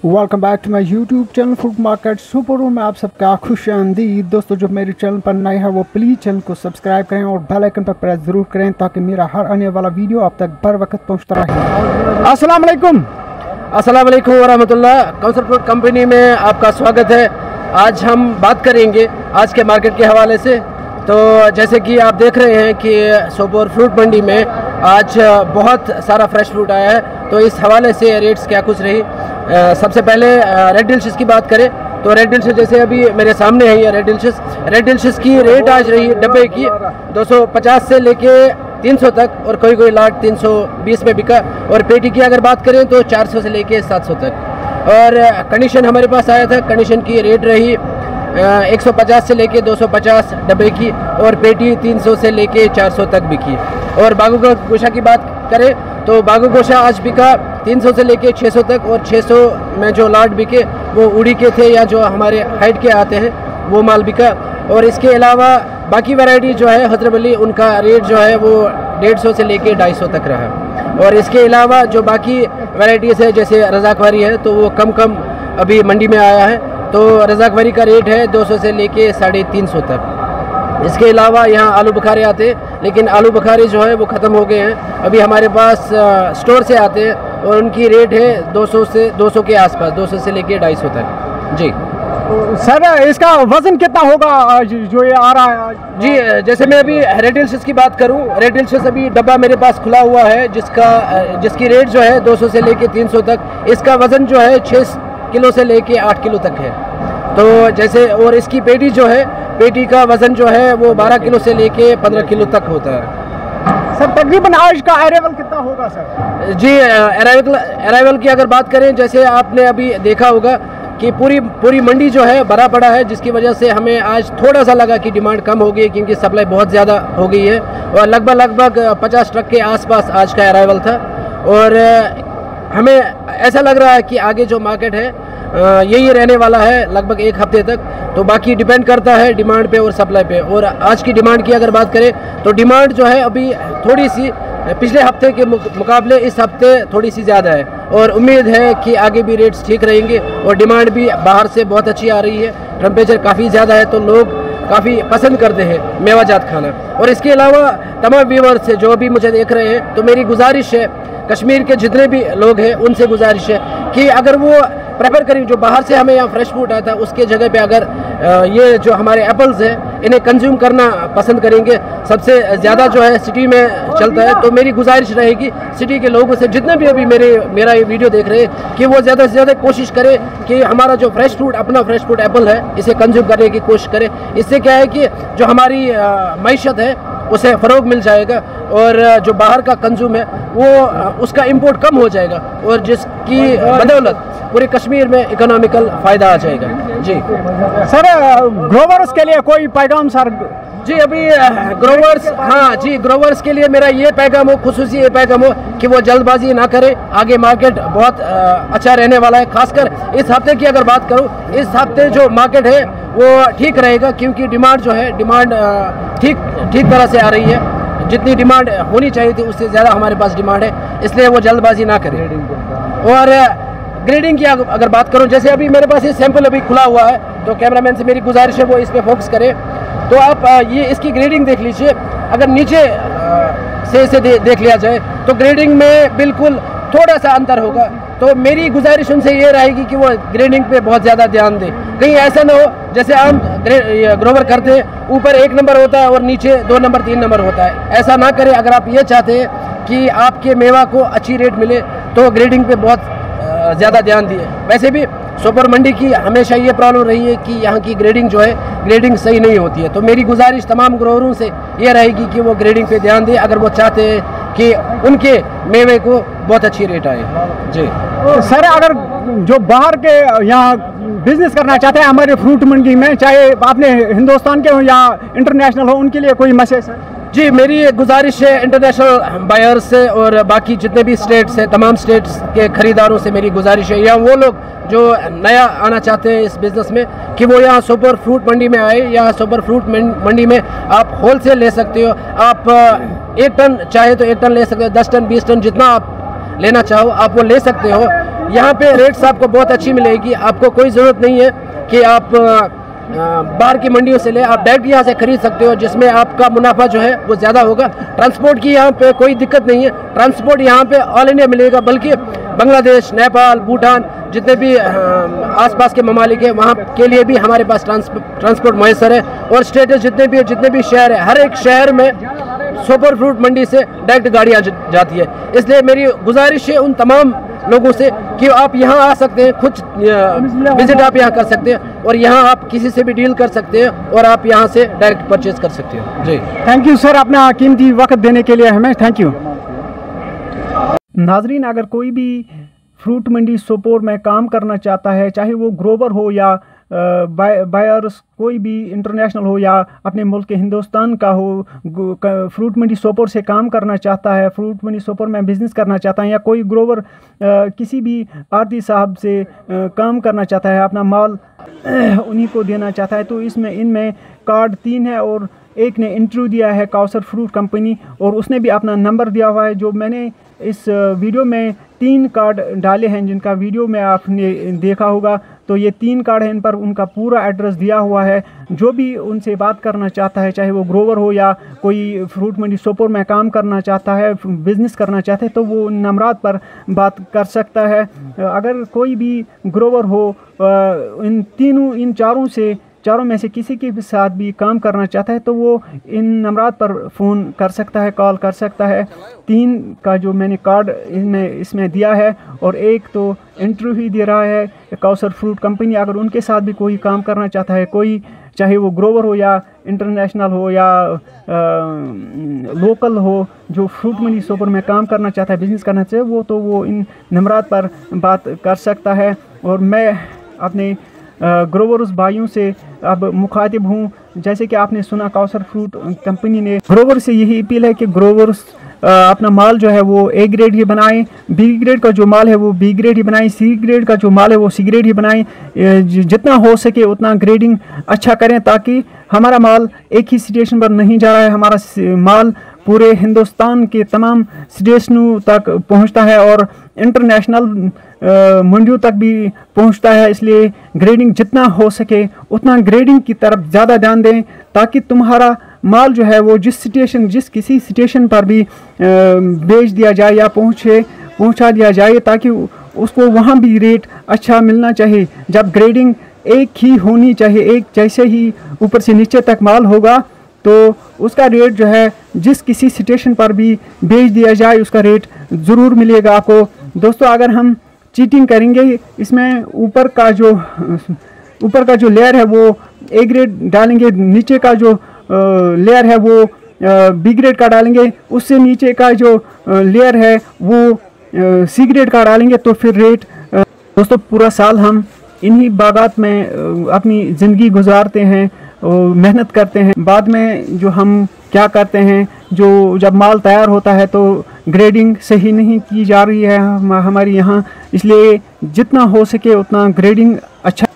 Welcome back to my YouTube channel food market super में आप सबका खुशामदीद। दोस्तों जो मेरे चैनल पर नए हैं वो प्लीज़ चैनल को सब्सक्राइब करें और बेल आइकन पर प्रेस ज़रूर करें ताकि मेरा हर आने वाला वीडियो आप तक बर वक्त पहुँचता रहे। अस्सलाम वालेकुम। अस्सलाम वालेकुम वरहमतुल्लाह। काउंसिल फ्रूट कंपनी में आपका स्वागत है। आज हम बात करेंगे आज के मार्केट के हवाले से। तो जैसे कि आप देख रहे हैं कि सोपोर फ्रूट मंडी में आज बहुत सारा फ्रेश फ्रूट आया है, तो इस हवाले से रेट्स क्या कुछ रही। सबसे पहले रेड डिलिशियस की बात करें तो रेड डिलिशियस जैसे अभी मेरे सामने है ये रेड डिलिशियस की रेट आज रही डब्बे की 250 से लेके 300 तक, और कोई लाट 320 में बिका। और पेटी की अगर बात करें तो 400 से लेके 700 तक। और कंडीशन हमारे पास आया था, कंडीशन की रेट रही 150 से लेके 250 डब्बे की, और पेटी 300 से लेके 400 तक बिकी। और बागू गोशा की बात करें तो बागू गोशा आज बिका 300 से लेके 600 तक, और 600 में जो लाट बिके वो उड़ी के थे या जो हमारे हाइट के आते हैं वो माल बिका। और इसके अलावा बाकी वैरायटी जो है हजरत अली उनका रेट जो है वो 150 से लेके 250 तक रहा। और इसके अलावा जो बाकी वैरायटीज़ है जैसे रज़ाकवारी है तो वो कम अभी मंडी में आया है, तो रज़ाकवारी का रेट है 200 से लेके 350 तक। इसके अलावा यहाँ आलू बुखारे आते हैं, लेकिन आलू बुखारे जो है वो ख़त्म हो गए हैं। अभी हमारे पास स्टोर से आते हैं और उनकी रेट है 200 के आसपास, 200 से लेके 250 तक। जी सर इसका वजन कितना होगा आज जो ये आ रहा है आज? जी जैसे मैं अभी रेड डिलिशियस की बात करूं, रेड डिलिशियस अभी डब्बा मेरे पास खुला हुआ है जिसकी रेट जो है 200 से लेके 300 तक। इसका वज़न जो है 6 किलो से लेके 8 किलो तक है। तो जैसे और इसकी पेटी जो है, पेटी का वज़न जो है वो 12 किलो से लेके 15 किलो तक होता है। सर तकरीबन आज का अराइवल कितना होगा सर? जी अराइवल की अगर बात करें, जैसे आपने अभी देखा होगा कि पूरी मंडी जो है भरा पड़ा है, जिसकी वजह से हमें आज थोड़ा सा लगा कि डिमांड कम हो गई है क्योंकि सप्लाई बहुत ज़्यादा हो गई है। और लगभग 50 ट्रक के आसपास आज का अराइवल था। और हमें ऐसा लग रहा है कि आगे जो मार्केट है यही रहने वाला है लगभग 1 हफ्ते तक। तो बाकी डिपेंड करता है डिमांड पे और सप्लाई पे। और आज की डिमांड की अगर बात करें तो डिमांड जो है अभी थोड़ी सी पिछले हफ्ते के मुकाबले इस हफ्ते थोड़ी सी ज़्यादा है, और उम्मीद है कि आगे भी रेट्स ठीक रहेंगे। और डिमांड भी बाहर से बहुत अच्छी आ रही है, टेम्परेचर काफ़ी ज़्यादा है तो लोग काफ़ी पसंद करते हैं मेवाजात खाना। और इसके अलावा तमाम व्यूअर्स से जो भी मुझे देख रहे हैं, तो मेरी गुजारिश है, कश्मीर के जितने भी लोग हैं उनसे गुजारिश है कि अगर वो प्रेफर करें जो बाहर से हमें यहाँ फ्रेश फ्रूट आता है उसके जगह पे अगर ये जो हमारे एप्पल्स हैं इन्हें कंज्यूम करना पसंद करेंगे। सबसे ज़्यादा जो है सिटी में चलता है, तो मेरी गुजारिश रहेगी सिटी के लोगों से जितने भी अभी मेरा ये वीडियो देख रहे हैं कि वो ज़्यादा से ज़्यादा कोशिश करें कि हमारा जो फ्रेश फ्रूट अपना फ्रेश फ्रूट एप्पल है इसे कंज्यूम करने की कोशिश करें। इससे क्या है कि जो हमारी मईशत है उसे फ़रोग मिल जाएगा, और जो बाहर का कंज्यूम है वो उसका इंपोर्ट कम हो जाएगा, और जिसकी बदौलत पूरे कश्मीर में इकोनॉमिकल फ़ायदा आ जाएगा। जी सर ग्रोवर्स के लिए कोई पैगाम सर? जी अभी ग्रोवर्स, हाँ जी ग्रोवर्स के लिए मेरा ये पैगाम हो, खुसूसी ये पैगाम हो कि वो जल्दबाजी ना करें। आगे मार्केट बहुत अच्छा रहने वाला है। खासकर इस हफ्ते की अगर बात करूँ, इस हफ्ते जो मार्केट है वो ठीक रहेगा क्योंकि डिमांड जो है डिमांड ठीक तरह से आ रही है। जितनी डिमांड होनी चाहिए थी उससे ज़्यादा हमारे पास डिमांड है, इसलिए वो जल्दबाजी ना करें। और ग्रेडिंग की अगर बात करूं, जैसे अभी मेरे पास ये सैंपल अभी खुला हुआ है, तो कैमरामैन से मेरी गुजारिश है वो इस पे फोकस करें। तो आप ये इसकी ग्रेडिंग देख लीजिए। अगर नीचे से इसे देख लिया जाए तो ग्रेडिंग में बिल्कुल थोड़ा सा अंतर होगा। तो मेरी गुजारिश उनसे ये रहेगी कि वो ग्रेडिंग पे बहुत ज़्यादा ध्यान दें। कहीं ऐसा ना हो जैसे आम ग्रोवर करते हैं, ऊपर 1 नंबर होता है और नीचे 2 नंबर 3 नंबर होता है। ऐसा ना करें। अगर आप ये चाहते हैं कि आपके मेवा को अच्छी रेट मिले तो ग्रेडिंग पे बहुत ज़्यादा ध्यान दिए। वैसे भी सुपर मंडी की हमेशा ये प्रॉब्लम रही है कि यहाँ की ग्रेडिंग जो है ग्रेडिंग सही नहीं होती है। तो मेरी गुजारिश तमाम ग्रोवरों से ये रहेगी कि वो ग्रेडिंग पे ध्यान दें अगर वो चाहते हैं कि उनके मेवे को बहुत अच्छी रेट आए। जी सर अगर जो बाहर के यहाँ बिजनेस करना चाहते हैं हमारे फ्रूट मंडी में, चाहे आपने हिंदुस्तान के हो या इंटरनेशनल हो, उनके लिए कोई मैसेज है? जी मेरी गुजारिश है इंटरनेशनल बायर्स से और बाकी जितने भी स्टेट्स हैं, तमाम स्टेट्स के ख़रीदारों से मेरी गुजारिश है, या वो लोग जो नया आना चाहते हैं इस बिज़नेस में, कि वो यहाँ सुपर फ्रूट मंडी में आए। यहाँ सुपर फ्रूट मंडी में आप होलसेल ले सकते हो। आप 1 टन चाहे तो 1 टन ले सकते हो, 10 टन 20 टन जितना आप लेना चाहो आप वो ले सकते हो। यहाँ पे रेट्स आपको बहुत अच्छी मिलेगी। आपको कोई ज़रूरत नहीं है कि आप बाहर की मंडियों से ले, आप डायरेक्ट यहाँ से खरीद सकते हो, जिसमें आपका मुनाफा जो है वो ज़्यादा होगा। ट्रांसपोर्ट की यहाँ पे कोई दिक्कत नहीं है, ट्रांसपोर्ट यहाँ पे ऑल इंडिया मिलेगा, बल्कि बांग्लादेश, नेपाल, भूटान जितने भी आसपास के ममालिक है वहाँ के लिए भी हमारे पास ट्रांसपोर्ट मैसर है। और स्टेटस जितने भी शहर है, हर एक शहर में सुपर फ्रूट मंडी से डायरेक्ट गाड़ियाँ जाती है। इसलिए मेरी गुजारिश है उन तमाम लोगों से कि आप यहाँ आ सकते हैं, खुद विजिट आप यहाँ कर सकते हैं और यहाँ आप किसी से भी डील कर सकते हैं और आप यहाँ से डायरेक्ट परचेज कर सकते हो। जी थैंक यू सर, अपना कीमती वक्त देने के लिए हमें थैंक यू। नाजरीन, अगर कोई भी फ्रूट मंडी सोपोर में काम करना चाहता है, चाहे वो ग्रोवर हो या बायर्स कोई भी इंटरनेशनल हो या अपने मुल्क के हिंदुस्तान का हो, फ्रूट मंडी सोपोर से काम करना चाहता है, फ्रूट मंडी सोपोर में बिज़नेस करना चाहता है, या कोई ग्रोवर किसी भी आरती साहब से काम करना चाहता है, अपना माल उन्हीं को देना चाहता है, तो इनमें कार्ड 3 है और एक ने इंटरव्यू दिया है कौसर फ्रूट कंपनी और उसने भी अपना नंबर दिया हुआ है। जो मैंने इस वीडियो में 3 कार्ड डाले हैं जिनका वीडियो में आपने देखा होगा, तो ये 3 कार्ड हैं, इन पर उनका पूरा एड्रेस दिया हुआ है। जो भी उनसे बात करना चाहता है, चाहे वो ग्रोवर हो या कोई फ्रूट मंडी सोपोर में काम करना चाहता है, बिज़नेस करना चाहते हैं, तो वो नंबरात पर बात कर सकता है। अगर कोई भी ग्रोवर हो इन चारों में से किसी के भी साथ भी काम करना चाहता है, तो वो इन नंबरात पर फ़ोन कर सकता है, कॉल कर सकता है। 3 का जो मैंने कार्ड इसमें दिया है और एक तो इंटरव्यू ही दे रहा है कौसर फ्रूट कंपनी। अगर उनके साथ भी कोई काम करना चाहता है, कोई चाहे वो ग्रोवर हो या इंटरनेशनल हो या लोकल हो, जो फ्रूट मंडी सोपोर में काम करना चाहता है, बिज़नेस करना चाहे, वो इन नंबरात पर बात कर सकता है। और मैं अपने ग्रोवर्स भाइयों से अब मुखातिब हूँ। जैसे कि आपने सुना, कौसर फ्रूट कंपनी ने ग्रोवर से यही अपील है कि ग्रोवर्स अपना माल जो है वो A ग्रेड ही बनाएं, B ग्रेड का जो माल है वो B ग्रेड ही बनाएं, C ग्रेड का जो माल है वो C ग्रेड ही बनाएं। जितना हो सके उतना ग्रेडिंग अच्छा करें, ताकि हमारा माल एक ही स्टेशन पर नहीं जा रहा है, हमारा माल पूरे हिंदुस्तान के तमाम स्टेशनों तक पहुंचता है और इंटरनेशनल मंडियों तक भी पहुंचता है। इसलिए ग्रेडिंग जितना हो सके उतना ग्रेडिंग की तरफ ज़्यादा ध्यान दें, ताकि तुम्हारा माल जो है वो जिस किसी स्टेशन पर भी बेच दिया जाए या पहुंचा दिया जाए, ताकि उसको वहां भी रेट अच्छा मिलना चाहिए। जब ग्रेडिंग एक ही होनी चाहिए, एक जैसे ही ऊपर से नीचे तक माल होगा, तो उसका रेट जो है जिस किसी स्टेशन पर भी बेच दिया जाए उसका रेट ज़रूर मिलेगा आपको। दोस्तों, अगर हम चीटिंग करेंगे, इसमें ऊपर का जो लेयर है वो A ग्रेड डालेंगे, नीचे का जो लेयर है वो B ग्रेड का डालेंगे, उससे नीचे का जो लेयर है वो C ग्रेड का डालेंगे, तो फिर रेट दोस्तों पूरा साल हम इन्हीं बागात में अपनी ज़िंदगी गुजारते हैं, मेहनत करते हैं। बाद में जो हम क्या करते हैं, जो जब माल तैयार होता है तो ग्रेडिंग सही नहीं की जा रही है हमारी यहाँ, इसलिए जितना हो सके उतना ग्रेडिंग अच्छा